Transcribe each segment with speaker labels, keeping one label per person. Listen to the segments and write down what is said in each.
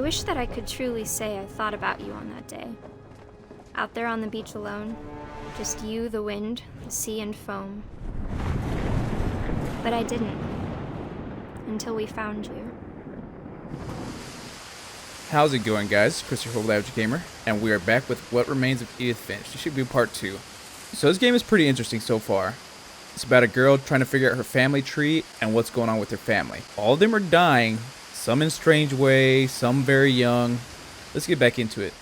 Speaker 1: wish that I could truly say I thought about you on that day. Out there on the beach alone, just you, the wind, the sea, and foam. But I didn't. Until we found you.
Speaker 2: How's it going, guys? Chris, your Average Gamer, and we are back with What Remains of Edith Finch. This should be part 2. So this game is pretty interesting so far. It's about a girl trying to figure out her family tree and what's going on with her family. All of them are dying, some in strange ways, some very young. Let's get back into it.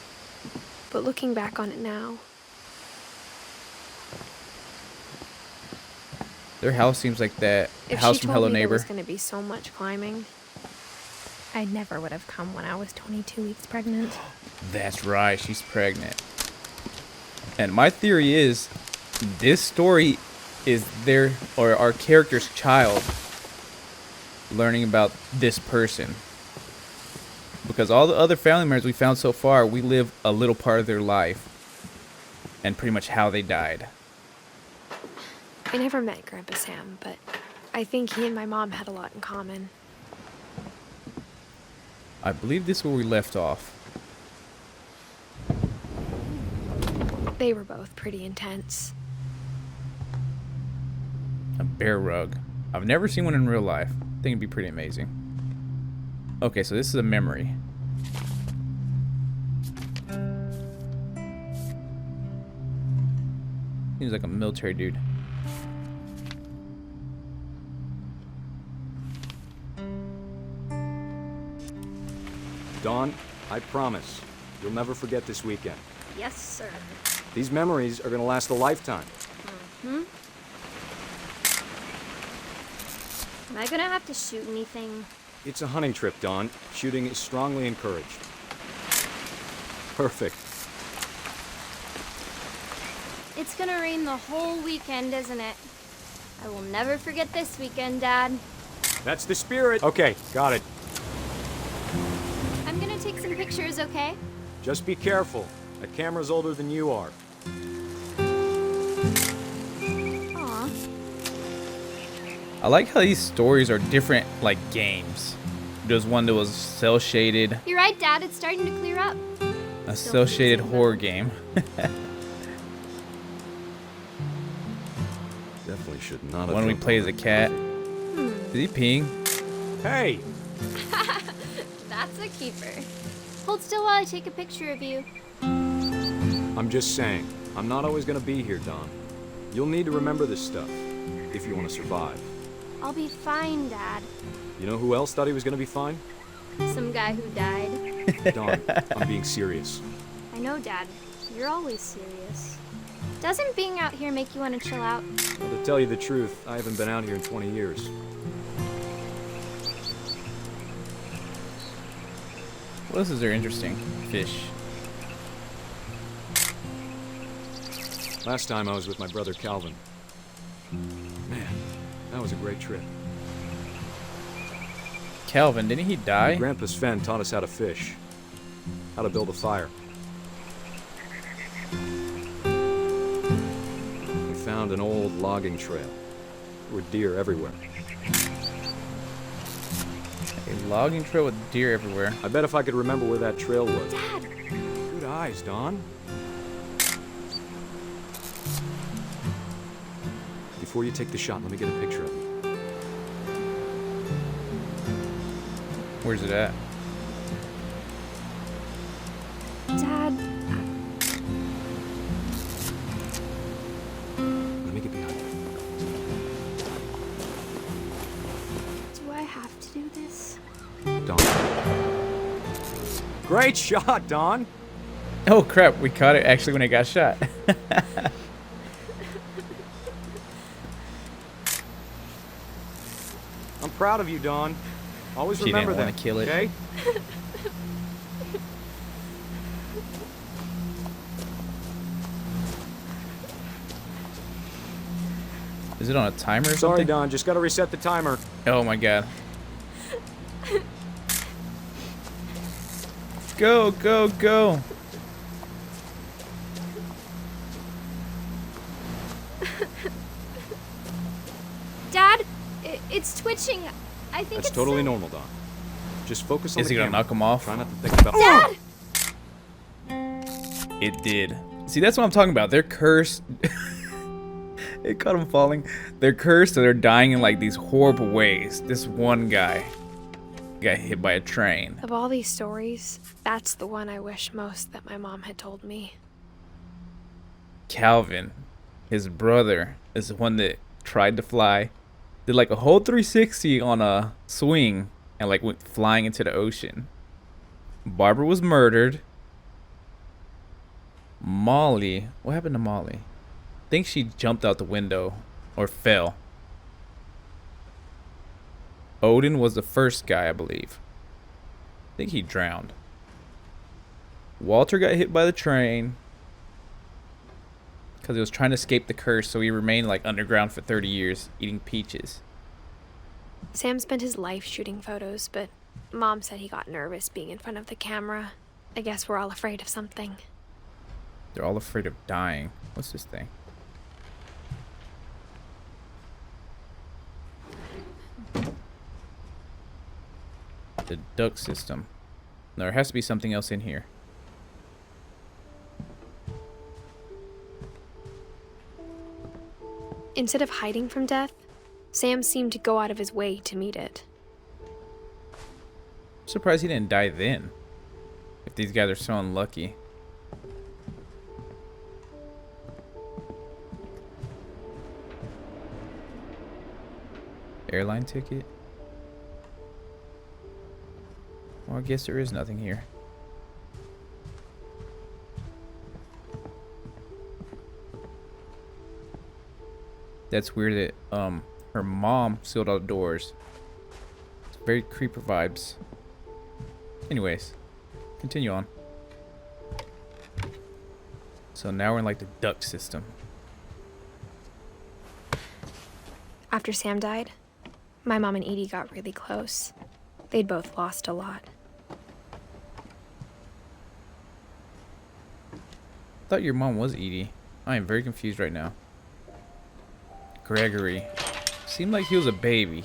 Speaker 3: But looking back on it now,
Speaker 2: Their house seems like that
Speaker 3: if
Speaker 2: house
Speaker 3: she
Speaker 2: from
Speaker 3: told
Speaker 2: Hello
Speaker 3: me
Speaker 2: Neighbor.
Speaker 3: there was going to be so much climbing, I never would have come when I was 22 weeks pregnant.
Speaker 2: That's right, she's pregnant. And my theory is this story is our character's child learning about this person. Because all the other family members we found so far, we live a little part of their life and pretty much how they died.
Speaker 3: I never met Grandpa Sam, but I think he and my mom had a lot in common.
Speaker 2: I believe this is where we left off.
Speaker 3: They were both pretty intense.
Speaker 2: A bear rug. I've never seen one in real life. I think it'd be pretty amazing. Okay, so this is a memory. Seems like a military dude.
Speaker 4: Dawn, I promise, you'll never forget this weekend.
Speaker 1: Yes, sir.
Speaker 4: These memories are gonna last a lifetime.
Speaker 1: Am I gonna have to shoot anything?
Speaker 4: It's a hunting trip, Dawn. Shooting is strongly encouraged. Perfect.
Speaker 1: It's gonna rain the whole weekend, isn't it? I will never forget this weekend, Dad.
Speaker 4: That's the spirit. Okay, got it.
Speaker 1: I'm gonna take some pictures, okay?
Speaker 4: Just be careful. That camera's older than you are.
Speaker 1: Aw.
Speaker 2: I like how these stories are different, like games. There's one that was cel-shaded,
Speaker 1: You're right, Dad. It's starting to clear up.
Speaker 2: a
Speaker 1: Still
Speaker 2: cel-shaded
Speaker 1: freezing,
Speaker 2: horror
Speaker 1: though.
Speaker 2: game.
Speaker 4: Definitely should not have.
Speaker 2: One we
Speaker 4: jumped
Speaker 2: play as
Speaker 4: over.
Speaker 2: a cat. Is he peeing?
Speaker 4: Hey!
Speaker 1: That's a keeper. Hold still while I take a picture of you.
Speaker 4: I'm just saying, I'm not always gonna be here, Dawn. You'll need to remember this stuff if you want to survive.
Speaker 1: I'll be fine, Dad.
Speaker 4: You know who else thought he was gonna be fine?
Speaker 1: Some guy who died.
Speaker 4: Dawn, I'm being serious.
Speaker 1: I know, Dad. You're always serious. Doesn't being out here make you want to chill out?
Speaker 4: Well, to tell you the truth, I haven't been out here in 20 years.
Speaker 2: What else is there interesting? Fish.
Speaker 4: Last time I was with my brother Calvin. Man, that was a great trip.
Speaker 2: Calvin, didn't he die?
Speaker 4: Grandpa Sven taught us how to fish, how to build a fire. We found an old logging trail. There were deer everywhere.
Speaker 2: A logging trail with deer everywhere.
Speaker 4: I bet if I could remember where that trail was.
Speaker 1: Dad!
Speaker 4: Good eyes, Dawn. Before you take the shot, let me get a picture of you.
Speaker 2: Where's it at?
Speaker 1: Dad,
Speaker 4: Let me get behind you.
Speaker 1: do I have to do this?
Speaker 4: Dawn. Great shot, Dawn.
Speaker 2: Oh crap, we caught it actually when it got shot.
Speaker 4: I'm proud of you, Dawn. Always
Speaker 2: She
Speaker 4: remember
Speaker 2: didn't
Speaker 4: that.
Speaker 2: wanna kill it.
Speaker 4: Okay?
Speaker 2: Is it on a timer or
Speaker 4: Sorry,
Speaker 2: something?
Speaker 4: Dawn. Just gotta reset the timer.
Speaker 2: Oh my god. Go, go, go.
Speaker 1: Dad, it's twitching. I think
Speaker 4: That's
Speaker 1: it's
Speaker 4: totally
Speaker 1: so-
Speaker 4: normal, Dawn. Just focus on
Speaker 2: Is
Speaker 4: the
Speaker 2: he gonna
Speaker 4: camera.
Speaker 2: knock him off?
Speaker 4: Try not to think about.
Speaker 3: Dad!
Speaker 2: It did. See, that's what I'm talking about. They're cursed. It caught him falling. They're cursed, so they're dying in like these horrible ways. This one guy got hit by a train.
Speaker 3: Of all these stories, that's the one I wish most that my mom had told me.
Speaker 2: Calvin, his brother, is the one that tried to fly. Did like a whole 360 on a swing and like went flying into the ocean. Barbara was murdered. Molly, what happened to Molly? I think she jumped out the window or fell. Odin was the first guy, I believe. I think he drowned. Walter got hit by the train because he was trying to escape the curse, so he remained like underground for 30 years eating peaches.
Speaker 3: Sam spent his life shooting photos, but Mom said he got nervous being in front of the camera. I guess we're all afraid of something.
Speaker 2: They're all afraid of dying. What's this thing? The duct system. No, there has to be something else in here.
Speaker 3: Instead of hiding from death, Sam seemed to go out of his way to meet it.
Speaker 2: I'm surprised he didn't die then. If these guys are so unlucky. Airline ticket? Well, I guess there is nothing here. That's weird that her mom sealed all the doors. It's very creeper vibes. Anyways, continue on. So now we're in like the duct system.
Speaker 3: After Sam died, my mom and Edie got really close. They'd both lost a lot.
Speaker 2: I thought your mom was Edie. I am very confused right now. Gregory. Seemed like he was a baby.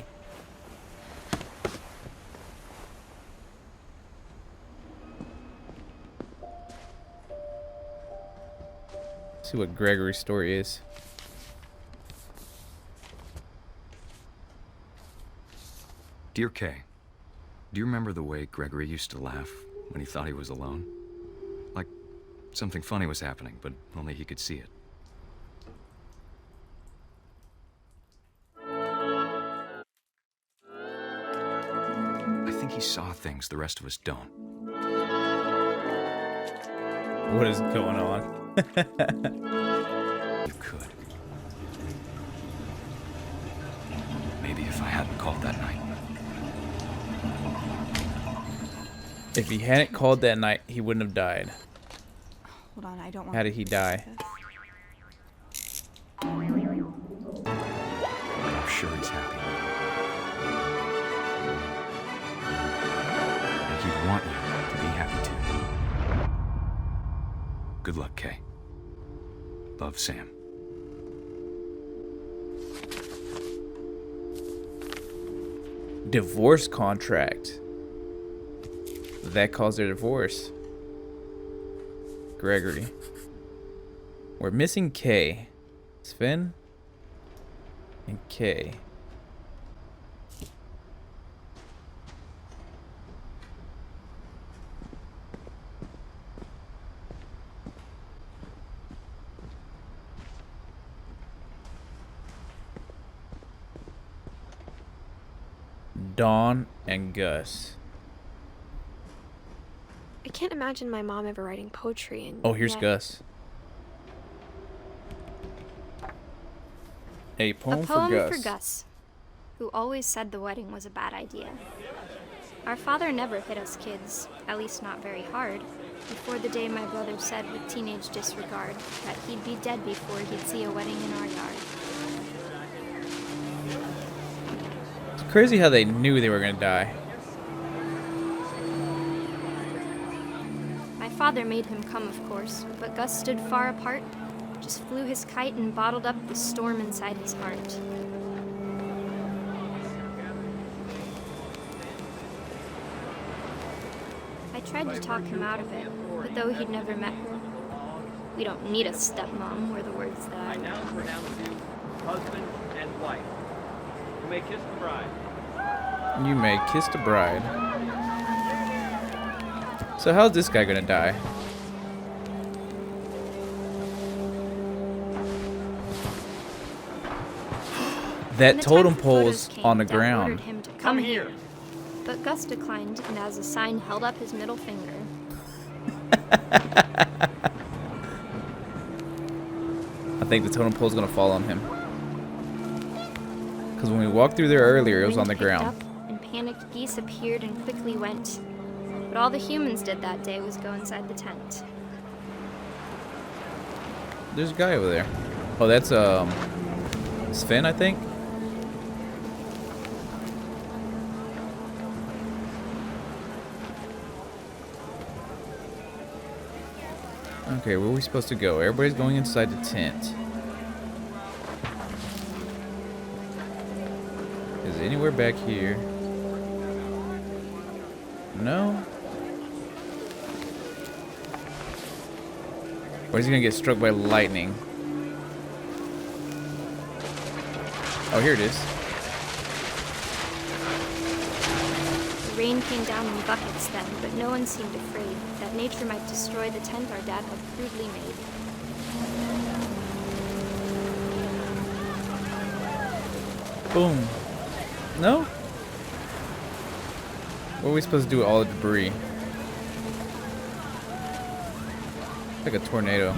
Speaker 2: Let's see what Gregory's story is.
Speaker 4: Dear Kay, do you remember the way Gregory used to laugh when he thought he was alone? Like something funny was happening, but only he could see it. I think he saw things the rest of us don't.
Speaker 2: What is going on?
Speaker 4: You could. Maybe if I hadn't called that night.
Speaker 2: If he hadn't called that night, he wouldn't have died.
Speaker 5: Hold on, I don't want.
Speaker 2: How did he die?
Speaker 4: I'm sure he's happy. And he'd want you to be happy too. Good luck, Kay. Love, Sam.
Speaker 2: Divorce contract. That caused their divorce. Gregory. We're missing Kay. Sven and Kay. Dawn and Gus.
Speaker 3: I can't imagine my mom ever writing poetry and
Speaker 2: Oh, here's
Speaker 3: yet-
Speaker 2: Gus. A poem,
Speaker 1: A poem
Speaker 2: for
Speaker 1: for
Speaker 2: Gus.
Speaker 1: Gus, who always said the wedding was a bad idea. Our father never hit us kids, at least not very hard, before the day my brother said with teenage disregard that he'd be dead before he'd see a wedding in our yard.
Speaker 2: It's crazy how they knew they were gonna die.
Speaker 1: My father made him come, of course, but Gus stood far apart, just flew his kite and bottled up the storm inside his heart. tried to talk him out of it, but though he'd never met her, "We don't need a stepmom," were the words that I
Speaker 6: Now pronounce you husband and wife. You may kiss the bride.
Speaker 2: You may kiss the bride. So how's this guy gonna die?
Speaker 1: When
Speaker 2: That
Speaker 1: the
Speaker 2: totem
Speaker 1: time for photos
Speaker 2: pole's
Speaker 1: came,
Speaker 2: on the
Speaker 1: Dad
Speaker 2: ground.
Speaker 1: ordered him to come here. But Gus declined, and as a sign held up his middle finger.
Speaker 2: I think the totem pole's gonna fall on him. Because when we walked through there earlier, it was on
Speaker 1: Wind
Speaker 2: the
Speaker 1: picked
Speaker 2: ground.
Speaker 1: up, and panicked geese appeared and quickly went. But all the humans did that day was go inside the tent.
Speaker 2: There's a guy over there. Oh, that's Sven, I think. Okay, where are we supposed to go? Everybody's going inside the tent. Is it anywhere back here? No? Or is he gonna get struck by lightning? Oh, here it is.
Speaker 1: The rain came down in buckets then, but no one seemed afraid that nature might destroy the tent our dad had crudely made.
Speaker 2: Boom. No? What are we supposed to do with all the debris? Like a tornado.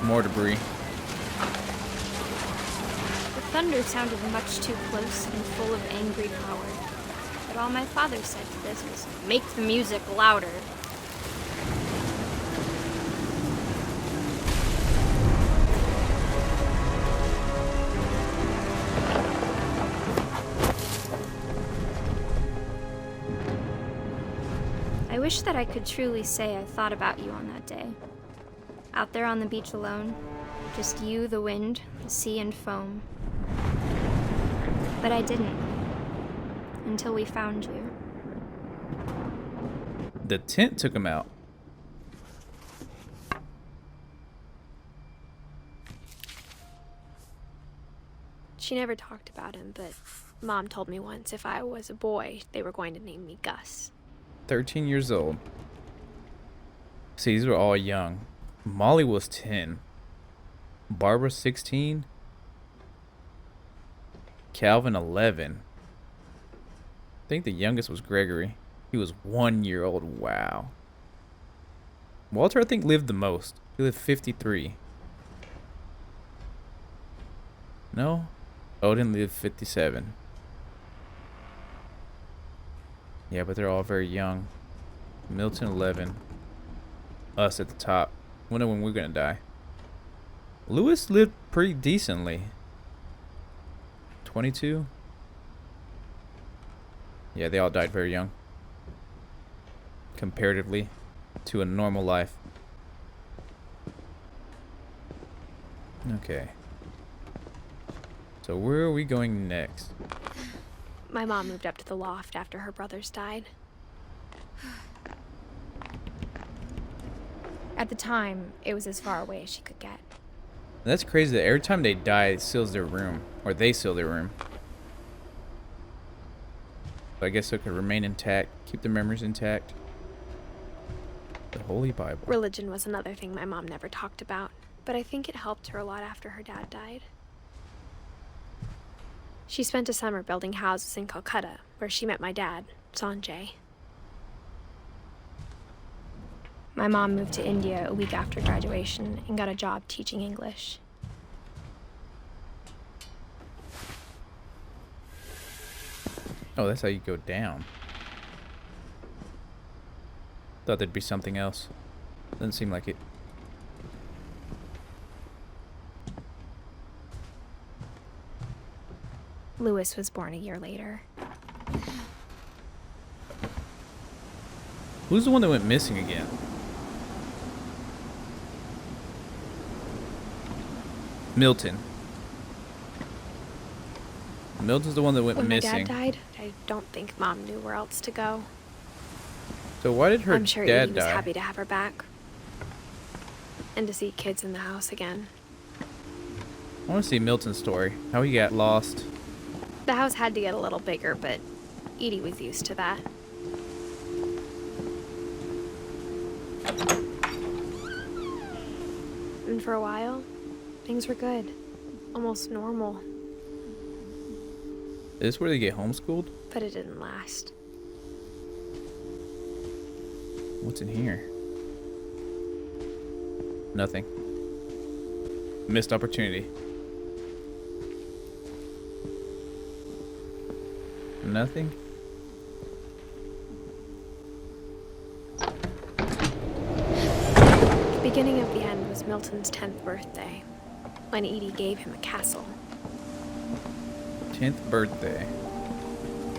Speaker 2: More debris.
Speaker 1: The thunder sounded much too close and full of angry power. But all my father said to this was, "Make the music louder." I wish that I could truly say I thought about you on that day. Out there on the beach alone, just you, the wind, the sea, and foam. But I didn't. Until we found you.
Speaker 2: The tent took him out.
Speaker 3: She never talked about him, but Mom told me once if I was a boy, they were going to name me Gus.
Speaker 2: 13 years old. See, these were all young. Molly was 10. Barbara 16. Calvin 11. I think the youngest was Gregory. He was 1 year old. Wow. Walter, I think, lived the most. He lived 53. No? Odin lived 57. Yeah, but they're all very young. Milton 11. Us at the top. Wonder when we're gonna die. Lewis lived pretty decently. 22. Yeah, they all died very young. Comparatively to a normal life. Okay. So where are we going next?
Speaker 3: My mom moved up to the loft after her brothers died. At the time, it was as far away as she could get.
Speaker 2: That's crazy that every time they die, it seals their room. Or they seal their room. But I guess it could remain intact. Keep the memories intact. The Holy Bible.
Speaker 3: Religion was another thing my mom never talked about, but I think it helped her a lot after her dad died. She spent a summer building houses in Calcutta, where she met my dad, Sanjay. My mom moved to India a week after graduation and got a job teaching English.
Speaker 2: Oh, that's how you go down. Thought there'd be something else. Doesn't seem like it.
Speaker 3: Lewis was born a year later.
Speaker 2: Who's the one that went missing again? Milton. Milton's the one that went
Speaker 3: When my
Speaker 2: missing.
Speaker 3: dad died, I don't think Mom knew where else to go.
Speaker 2: So why did her
Speaker 3: I'm sure
Speaker 2: dad
Speaker 3: Edie was
Speaker 2: die?
Speaker 3: happy to have her back. And to see kids in the house again.
Speaker 2: I want to see Milton's story. How he got lost.
Speaker 3: The house had to get a little bigger, but Edie was used to that. And for a while, things were good. Almost normal.
Speaker 2: Is this where they get homeschooled?
Speaker 3: But it didn't last.
Speaker 2: What's in here? Nothing. Missed opportunity. Nothing?
Speaker 3: The beginning of the end was Milton's 10th birthday, when Edie gave him a castle.
Speaker 2: 10th birthday.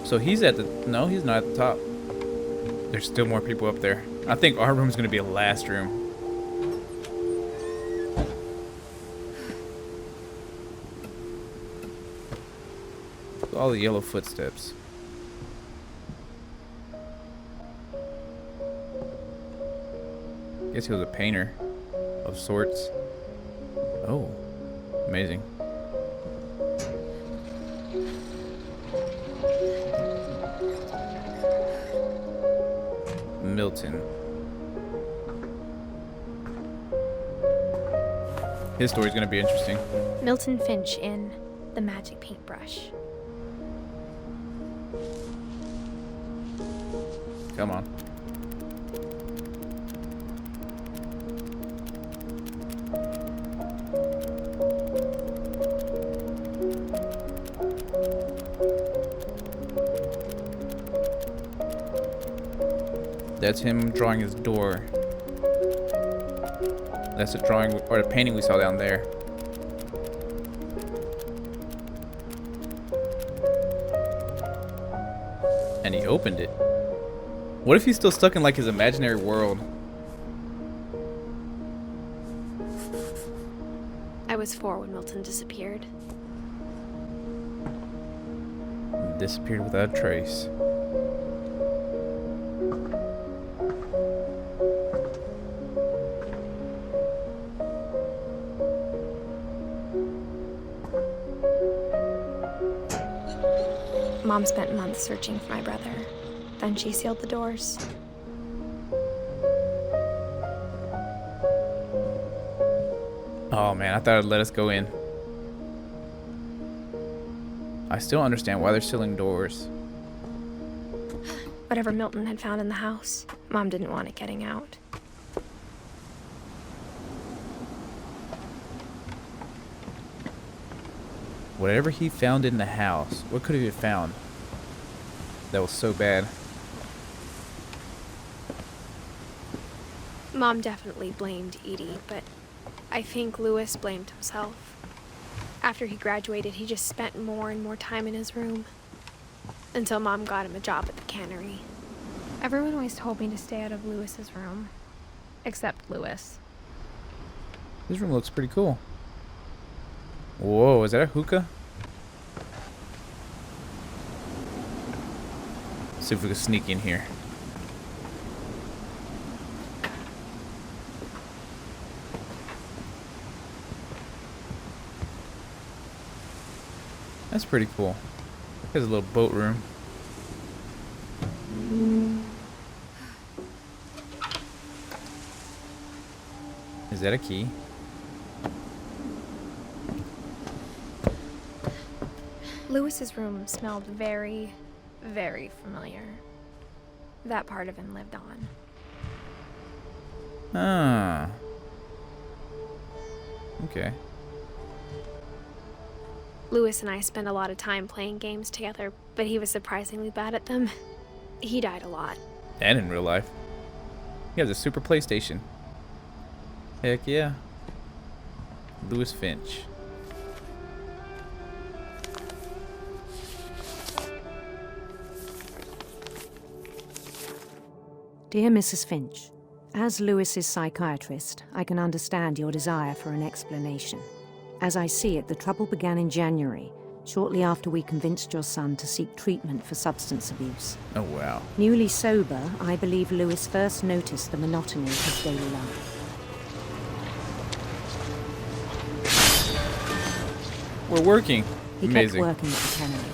Speaker 2: So he's at the... No, he's not at the top. There's still more people up there. I think our room's gonna be the last room. All the yellow footsteps. Guess he was a painter of sorts. Oh, amazing. Milton. His story's gonna be interesting.
Speaker 1: Milton Finch in The Magic Paintbrush.
Speaker 2: Come on. That's him drawing his door. That's the drawing or the painting we saw down there. And he opened it. What if he's still stuck in like his imaginary world?
Speaker 3: I was 4 when Milton disappeared.
Speaker 2: Disappeared without a trace.
Speaker 1: Mom spent months searching for my brother. Then she sealed the doors.
Speaker 2: Oh man, I thought it'd let us go in. I still understand why they're sealing doors.
Speaker 1: Whatever Milton had found in the house, Mom didn't want it getting out.
Speaker 2: Whatever he found in the house, what could he have found that was so bad?
Speaker 3: Mom definitely blamed Edie, but I think Lewis blamed himself. After he graduated, he just spent more and more time in his room. Until Mom got him a job at the cannery.
Speaker 1: Everyone always told me to stay out of Lewis's room. Except Lewis.
Speaker 2: This room looks pretty cool. Whoa, is that a hookah? See if we can sneak in here. That's pretty cool. There's a little boat room. Is that a key?
Speaker 1: Lewis's room smelled very, very familiar. That part of him lived on.
Speaker 2: Ah. Okay.
Speaker 3: Lewis and I spent a lot of time playing games together, but he was surprisingly bad at them. He died a lot.
Speaker 2: And in real life. He has a Super PlayStation. Heck yeah. Lewis Finch.
Speaker 7: Dear Mrs. Finch, as Lewis's psychiatrist, I can understand your desire for an explanation. As I see it, the trouble began in January, shortly after we convinced your son to seek treatment for substance abuse.
Speaker 2: Oh, wow.
Speaker 7: Newly sober, I believe Lewis first noticed the monotony of his daily life.
Speaker 2: We're working.
Speaker 7: He
Speaker 2: Amazing.
Speaker 7: kept working at the cannery,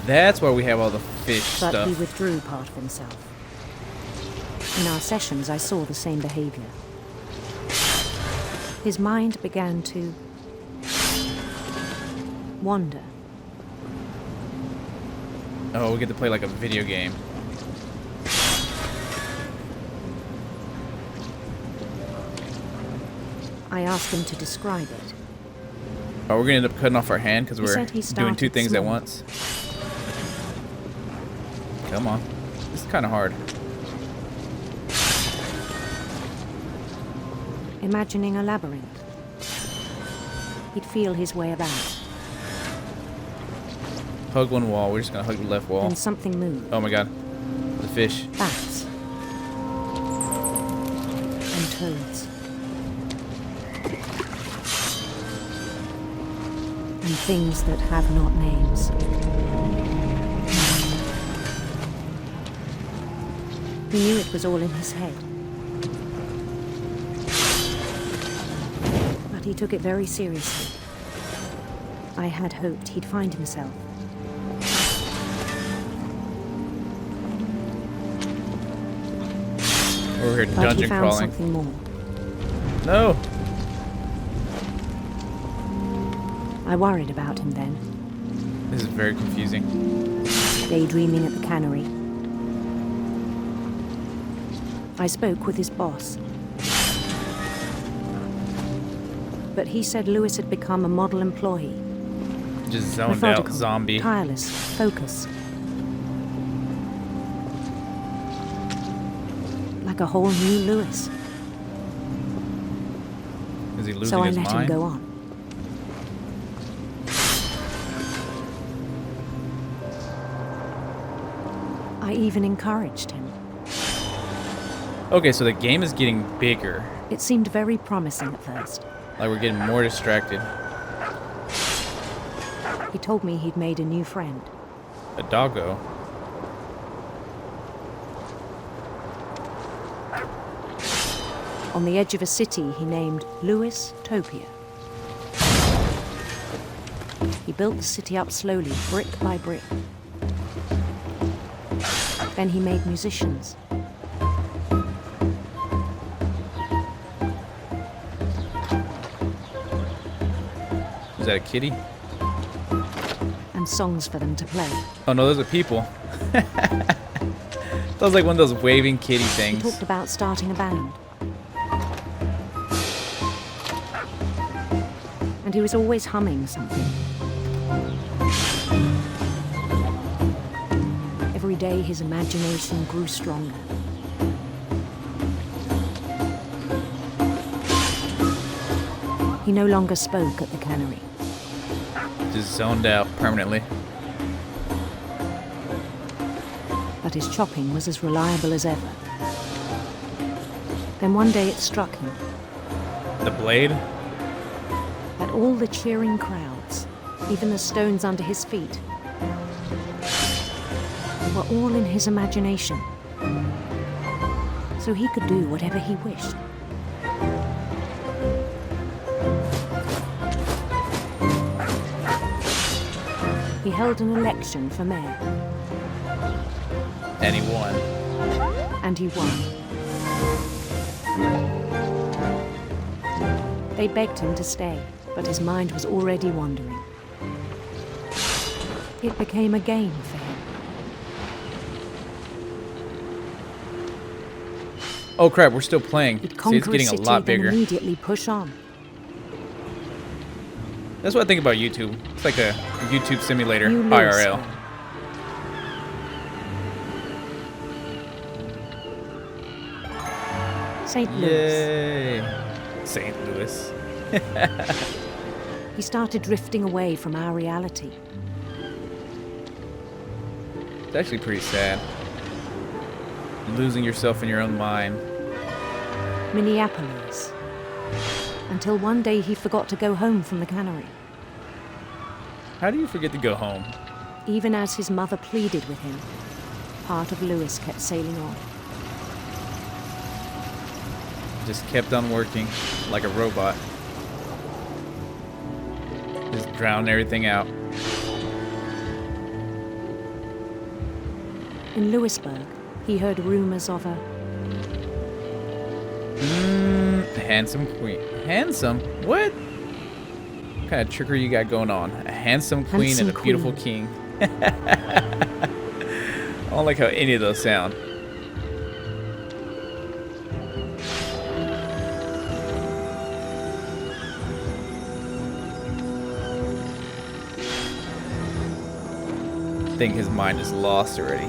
Speaker 2: That's why we have all the fish
Speaker 7: but
Speaker 2: stuff.
Speaker 7: he withdrew part of himself. In our sessions, I saw the same behavior. His mind began to wander.
Speaker 2: Oh, we get to play like a video game.
Speaker 7: I asked him to describe it.
Speaker 2: Oh, we're gonna end up cutting off our hand because
Speaker 7: He
Speaker 2: we're
Speaker 7: said he
Speaker 2: doing two
Speaker 7: started
Speaker 2: things at
Speaker 7: small.
Speaker 2: once. Come on. This is kind of hard.
Speaker 7: Imagining a labyrinth. He'd feel his way about.
Speaker 2: Hug one wall. We're just gonna hug the left wall.
Speaker 7: Then something moved.
Speaker 2: Oh my god. The fish.
Speaker 7: Bats. And toads. And things that have not names. He knew it was all in his head. But he took it very seriously. I had hoped he'd find himself.
Speaker 2: We're here
Speaker 7: But he
Speaker 2: dungeon
Speaker 7: found
Speaker 2: crawling.
Speaker 7: something more.
Speaker 2: No.
Speaker 7: I worried about him then,
Speaker 2: This is very confusing.
Speaker 7: daydreaming at the cannery. I spoke with his boss. But he said Lewis had become a model employee.
Speaker 2: Just zoned out
Speaker 7: Methodical,
Speaker 2: zombie.
Speaker 7: tireless, focused. Like a whole new Lewis.
Speaker 2: Is he losing
Speaker 7: So I
Speaker 2: his
Speaker 7: let him
Speaker 2: mind?
Speaker 7: go on. I even encouraged him.
Speaker 2: Okay, so the game is getting bigger.
Speaker 7: It seemed very promising at first.
Speaker 2: Like we're getting more distracted.
Speaker 7: He told me he'd made a new friend.
Speaker 2: A doggo.
Speaker 7: On the edge of a city he named Lewis Topia. He built the city up slowly, brick by brick. Then he made musicians.
Speaker 2: Is that a kitty?
Speaker 7: And songs for them to play.
Speaker 2: Oh no, those are people. That was like one of those waving kitty
Speaker 7: He
Speaker 2: things.
Speaker 7: talked about starting a band. And he was always humming something. Every day his imagination grew stronger. He no longer spoke at the cannery.
Speaker 2: Just zoned out permanently.
Speaker 7: But his chopping was as reliable as ever. Then one day it struck him
Speaker 2: The blade?
Speaker 7: that all the cheering crowds, even the stones under his feet, were all in his imagination. So he could do whatever he wished. He held an election for mayor,
Speaker 2: And he won.
Speaker 7: and he won. They begged him to stay, but his mind was already wandering. It became a game for him.
Speaker 2: Oh crap, we're still playing.
Speaker 7: He'd
Speaker 2: See, it's
Speaker 7: conquer
Speaker 2: getting
Speaker 7: a
Speaker 2: a
Speaker 7: city,
Speaker 2: lot
Speaker 7: then
Speaker 2: bigger.
Speaker 7: immediately push on.
Speaker 2: That's what I think about YouTube. It's like a YouTube simulator,
Speaker 7: New Lewis
Speaker 2: IRL.
Speaker 7: then. St. Louis.
Speaker 2: Yay. St. Louis.
Speaker 7: He started drifting away from our reality.
Speaker 2: It's actually pretty sad. Losing yourself in your own mind.
Speaker 7: Minneapolis. Until one day he forgot to go home from the cannery.
Speaker 2: How do you forget to go home?
Speaker 7: Even as his mother pleaded with him, part of Lewis kept sailing on.
Speaker 2: Just kept on working like a robot. Just drowned everything out.
Speaker 7: In Lewisburg, he heard rumors of a
Speaker 2: Handsome queen. Handsome? What? What kind of trickery you got going on? A handsome queen
Speaker 7: Handsome
Speaker 2: and a beautiful
Speaker 7: queen.
Speaker 2: king. I don't like how any of those sound. I think his mind is lost already.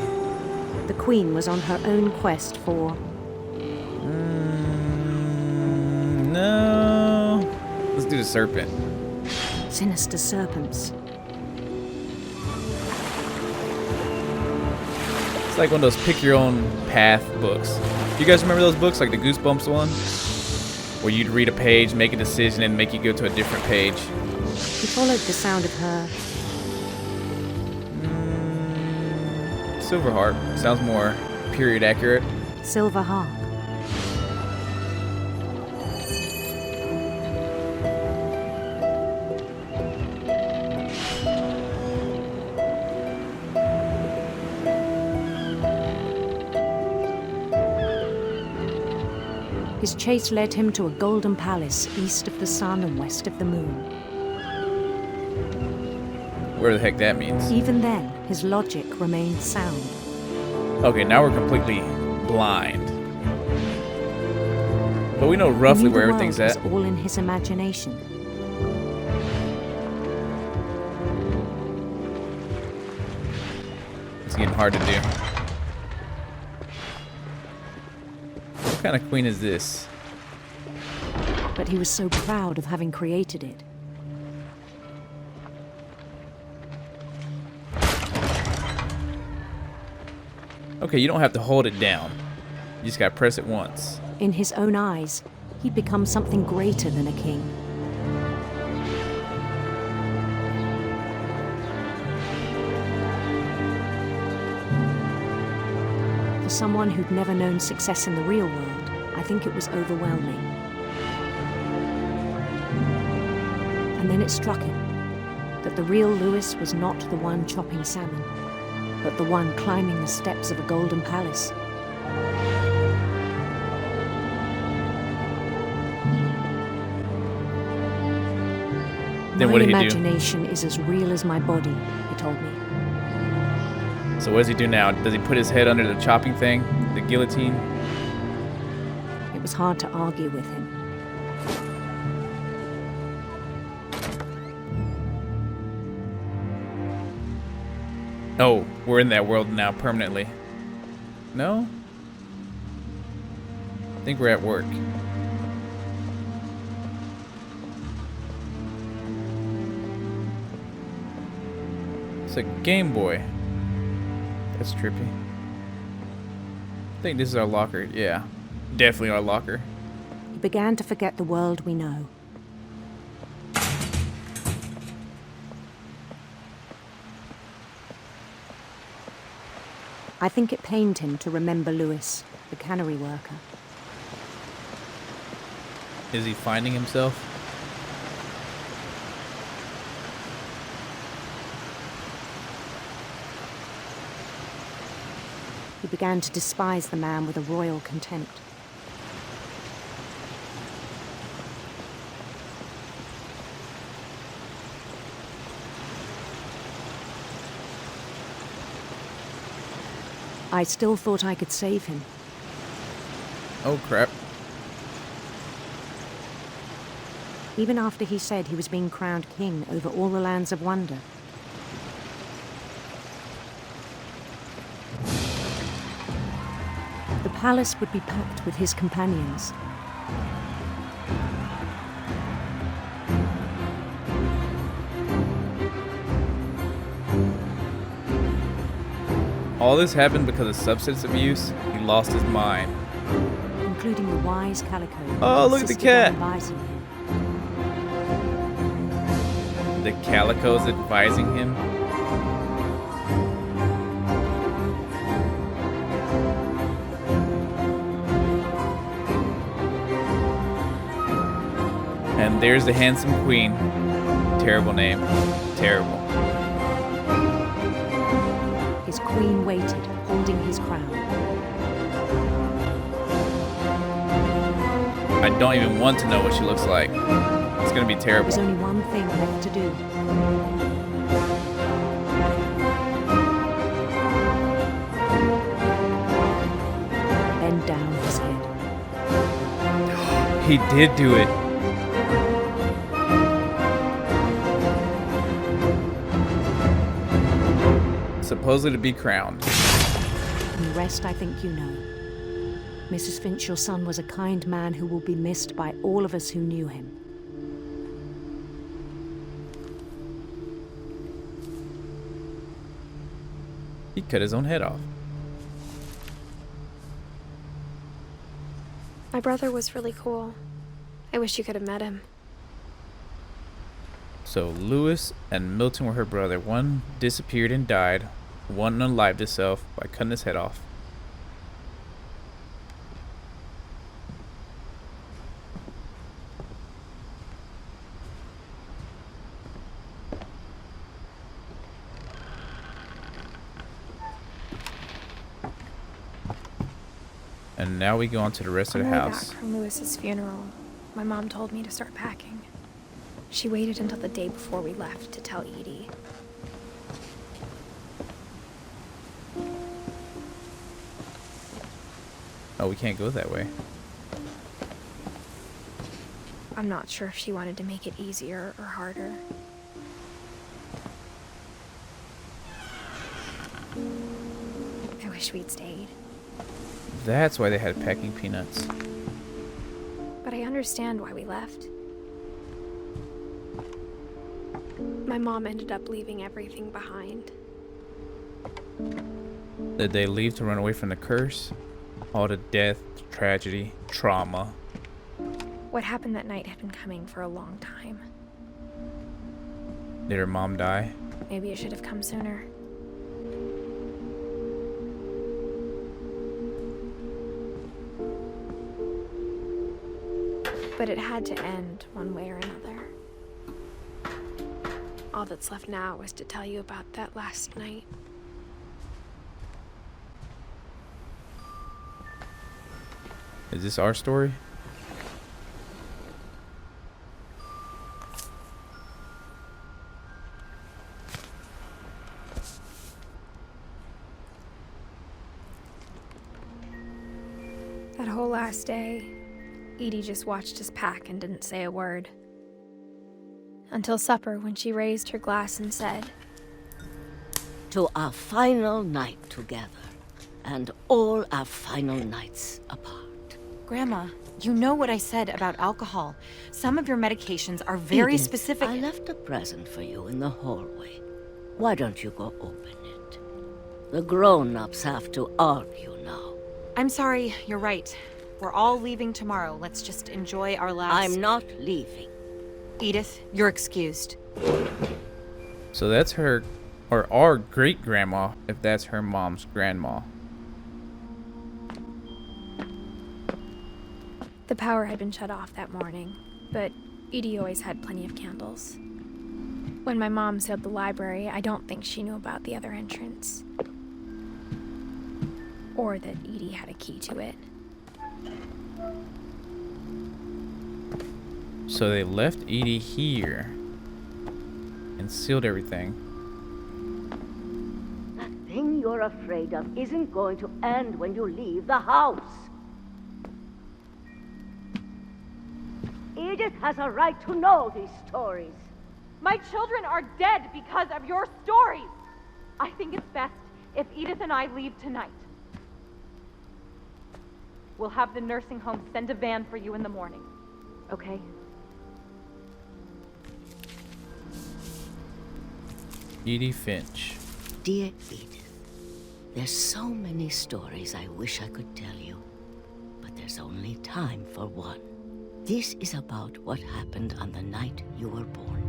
Speaker 7: the queen was on her own quest for
Speaker 2: No. Let's do the serpent.
Speaker 7: sinister serpents.
Speaker 2: It's like one of those pick your own path books. Do you guys remember those books, like the Goosebumps one? Where you'd read a page, make a decision, and make you go to a different page.
Speaker 7: He followed the sound of her
Speaker 2: Silver Harp. Sounds more period accurate.
Speaker 7: silver harp. His chase led him to a golden palace east of the sun and west of the moon.
Speaker 2: Where the heck that means.
Speaker 7: Even then, his logic remained sound.
Speaker 2: Okay, now we're completely blind. But we know
Speaker 7: He
Speaker 2: roughly
Speaker 7: knew the
Speaker 2: where
Speaker 7: world
Speaker 2: everything's
Speaker 7: was
Speaker 2: at.
Speaker 7: all in his imagination.
Speaker 2: It's getting hard to do. What kind of queen is this?
Speaker 7: But he was so proud of having created it.
Speaker 2: Okay, you don't have to hold it down. You just gotta press it once.
Speaker 7: In his own eyes, he'd become something greater than a king. For someone who'd never known success in the real world, I think it was overwhelming. And then it struck him that the real Lewis was not the one chopping salmon, but the one climbing the steps of a golden palace.
Speaker 2: Then
Speaker 7: My
Speaker 2: what did he do?
Speaker 7: imagination is as real as my body, he told me.
Speaker 2: So what does he do now? Does he put his head under the chopping thing? The guillotine?
Speaker 7: It was hard to argue with him.
Speaker 2: Oh, we're in that world now permanently. No? I think we're at work. It's a Game Boy. That's trippy. I think this is our locker. Yeah, definitely our locker.
Speaker 7: He began to forget the world we know. I think it pained him to remember Lewis, the cannery worker.
Speaker 2: Is he finding himself?
Speaker 7: He began to despise the man with a royal contempt. I still thought I could save him.
Speaker 2: Oh crap.
Speaker 7: Even after he said he was being crowned king over all the lands of wonder. The palace would be packed with his companions.
Speaker 2: All this happened because of substance abuse. He lost his mind.
Speaker 7: Including the wise Calico. who
Speaker 2: Oh, look at the
Speaker 7: insisted on
Speaker 2: cat.
Speaker 7: advising him.
Speaker 2: The Calico's advising him. And there's the handsome queen. Terrible name. Terrible.
Speaker 7: His queen waited, holding his crown.
Speaker 2: I don't even want to know what she looks like. It's gonna be
Speaker 7: There
Speaker 2: terrible.
Speaker 7: was only one thing left to do. Bend down his head.
Speaker 2: He did do it. Supposedly to be crowned.
Speaker 7: And the rest I think you know. Mrs. Finch, your son was a kind man who will be missed by all of us who knew him.
Speaker 2: He cut his own head off.
Speaker 3: My brother was really cool. I wish you could have met him.
Speaker 2: So Lewis and Milton were her brother. One disappeared and died. One unalived himself by cutting his head off. And now we go on to the rest of
Speaker 3: On
Speaker 2: the
Speaker 3: the way
Speaker 2: house.
Speaker 3: back from Lewis's funeral, my mom told me to start packing. She waited until the day before we left to tell Edie.
Speaker 2: Oh, we can't go that way.
Speaker 3: I'm not sure if she wanted to make it easier or harder. I wish we'd stayed.
Speaker 2: That's why they had packing peanuts.
Speaker 3: But I understand why we left. My mom ended up leaving everything behind.
Speaker 2: Did they leave to run away from the curse? All the death, tragedy, trauma.
Speaker 3: What happened that night had been coming for a long time.
Speaker 2: Did her mom die?
Speaker 3: Maybe it should have come sooner. But it had to end one way or another. All that's left now is to tell you about that last night.
Speaker 2: Is this our story?
Speaker 3: That whole last day, Edie just watched us pack and didn't say a word. Until supper, when she raised her glass and said,
Speaker 8: To our final night together, and all our final nights apart.
Speaker 5: Grandma, you know what I said about alcohol. Some of your medications are very
Speaker 8: Edith,
Speaker 5: specific.
Speaker 8: I left a present for you in the hallway. Why don't you go open it? The grown-ups have to argue now.
Speaker 5: I'm sorry, you're right. We're all leaving tomorrow. Let's just enjoy our last...
Speaker 8: I'm not leaving.
Speaker 5: Edith, you're excused.
Speaker 2: So that's her, or our great grandma, if that's her mom's grandma.
Speaker 3: the power had been shut off that morning, but Edie always had plenty of candles. When my mom sealed the library, I don't think she knew about the other entrance. Or that Edie had a key to it.
Speaker 2: So they left Edie here and sealed everything.
Speaker 8: That thing you're afraid of isn't going to end when you leave the house. Edith has a right to know these stories.
Speaker 9: My children are dead because of your stories. I think it's best if Edith and I leave tonight. We'll have the nursing home send a van for you in the morning, okay?
Speaker 2: Edith Finch.
Speaker 8: Dear Edith, there's so many stories I wish I could tell you, but there's only time for one. This is about what happened on the night you were born.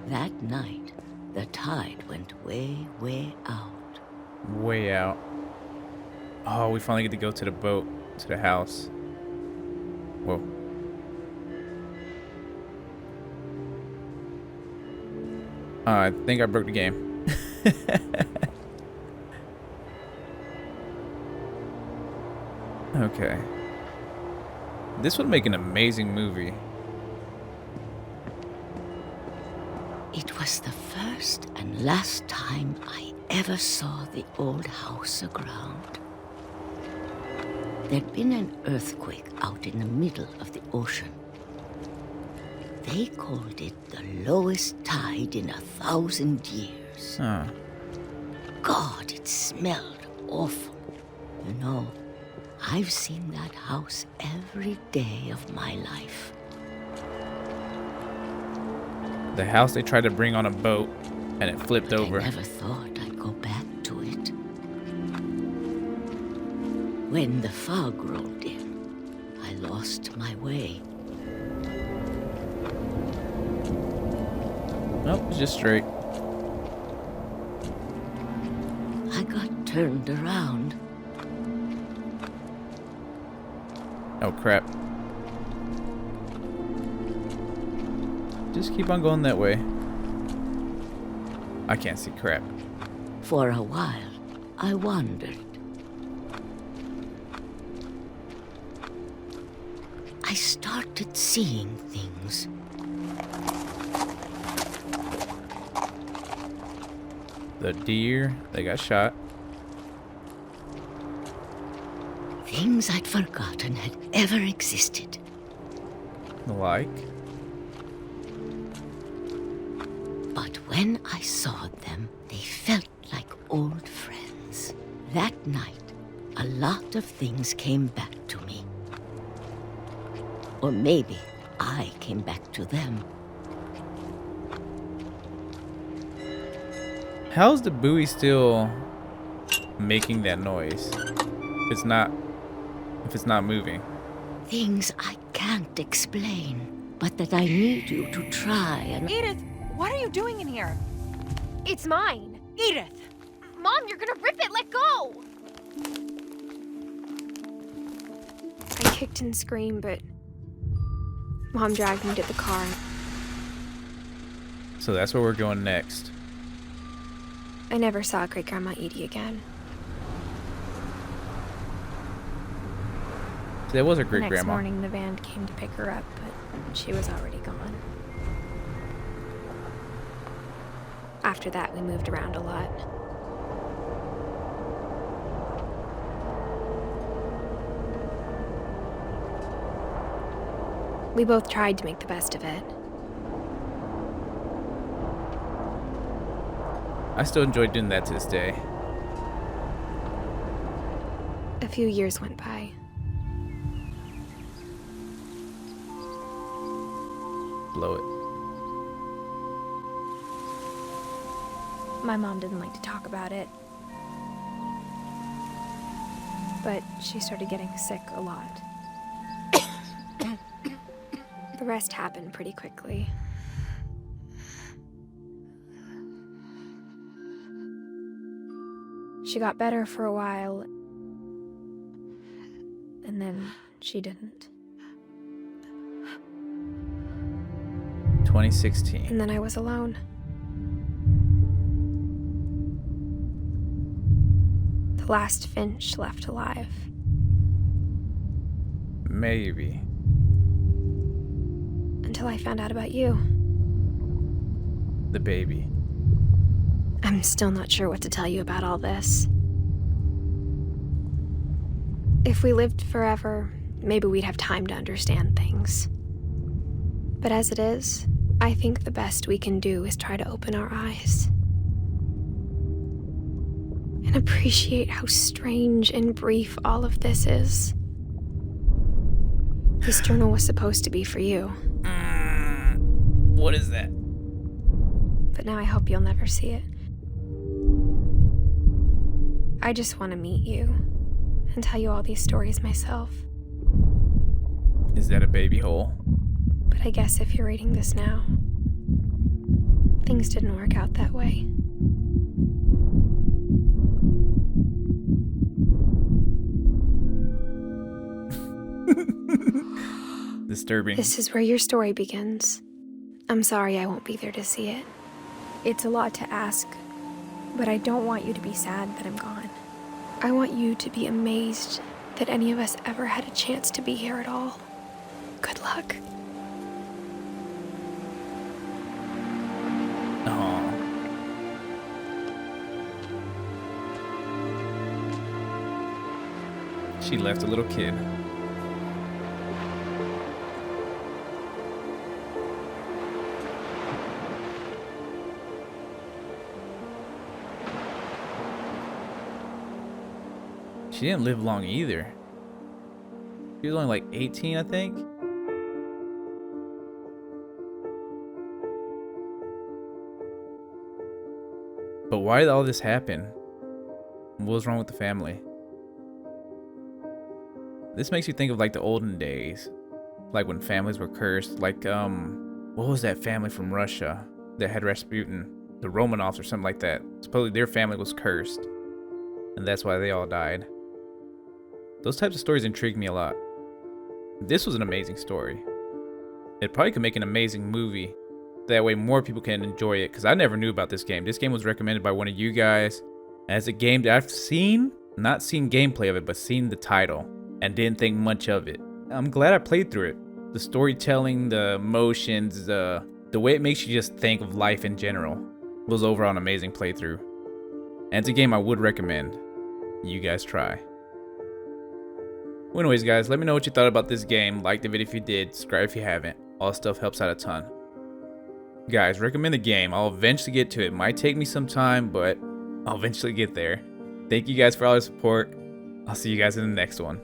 Speaker 8: That night, the tide went way, way out.
Speaker 2: Way out. Oh, we finally get to go to the boat, to the house. Whoa. I think I broke the game. Okay. This would make an amazing movie.
Speaker 8: It was the first and last time I ever saw the old house aground. There'd been an earthquake out in the middle of the ocean. They called it the lowest tide in 1,000 years.
Speaker 2: Huh.
Speaker 8: God, it smelled awful. You know, I've seen that house every day of my life.
Speaker 2: The house they tried to bring on a boat and it flipped over.
Speaker 8: I never thought I'd go back to it. When the fog rolled in, I lost my way.
Speaker 2: Nope, it's just straight.
Speaker 8: I got turned around.
Speaker 2: Oh crap. Just keep on going that way. I can't see crap.
Speaker 8: For a while, I wandered. I started seeing things.
Speaker 2: The deer, they got shot.
Speaker 8: Things I'd forgotten had ever existed.
Speaker 2: Like?
Speaker 8: But when I saw them, they felt like old friends. That night, a lot of things came back to me. Or maybe I came back to them.
Speaker 2: How's the buoy still making that noise? If it's not moving.
Speaker 8: Things I can't explain, but that I need you to try and...
Speaker 5: Edith, what are you doing in here?
Speaker 3: It's mine.
Speaker 5: Edith!
Speaker 3: Mom, you're gonna rip it. Let go. I kicked and screamed, but Mom dragged me to the car.
Speaker 2: So that's where we're going next.
Speaker 3: I never saw Great Grandma Edie again.
Speaker 2: That was a great
Speaker 3: Next
Speaker 2: grandma.
Speaker 3: morning, the van came to pick her up, but she was already gone. After that, we moved around a lot. We both tried to make the best of it.
Speaker 2: I still enjoy doing that to this day.
Speaker 3: A few years went by.
Speaker 2: Blow it.
Speaker 3: My mom didn't like to talk about it. But she started getting sick a lot. The rest happened pretty quickly. She got better for a while, and then she didn't.
Speaker 2: 2016.
Speaker 3: And then I was alone. The last Finch left alive.
Speaker 2: Maybe.
Speaker 3: Until I found out about you.
Speaker 2: The baby.
Speaker 3: I'm still not sure what to tell you about all this. If we lived forever, maybe we'd have time to understand things. But as it is, I think the best we can do is try to open our eyes. And appreciate how strange and brief all of this is. This journal was supposed to be for you.
Speaker 2: What is that?
Speaker 3: But now I hope you'll never see it. I just want to meet you and tell you all these stories myself.
Speaker 2: Is that a baby hole?
Speaker 3: But I guess if you're reading this now, things didn't work out that way.
Speaker 2: Disturbing.
Speaker 3: This is where your story begins. I'm sorry I won't be there to see it. It's a lot to ask, but I don't want you to be sad that I'm gone. I want you to be amazed that any of us ever had a chance to be here at all. Good luck.
Speaker 2: Aw. She left a little kid. She didn't live long either. She was only like 18, I think. But why did all this happen? What was wrong with the family? This makes you think of like the olden days. Like when families were cursed. Like, what was that family from Russia that had Rasputin? The Romanovs or something like that. Supposedly their family was cursed. And that's why they all died. Those types of stories intrigue me a lot. This was an amazing story. It probably could make an amazing movie. That way more people can enjoy it, because I never knew about this game. This game was recommended by one of you guys. As a game that I've seen, not seen gameplay of it, but seen the title, and didn't think much of it. I'm glad I played through it. The storytelling, the emotions, the way it makes you just think of life in general was overall an amazing playthrough. And it's a game I would recommend you guys try. Well, anyways, guys, let me know what you thought about this game. Like the video if you did, subscribe if you haven't. All stuff helps out a ton. Guys, recommend the game. I'll eventually get to it. Might take me some time, but I'll eventually get there. Thank you guys for all the support. I'll see you guys in the next one.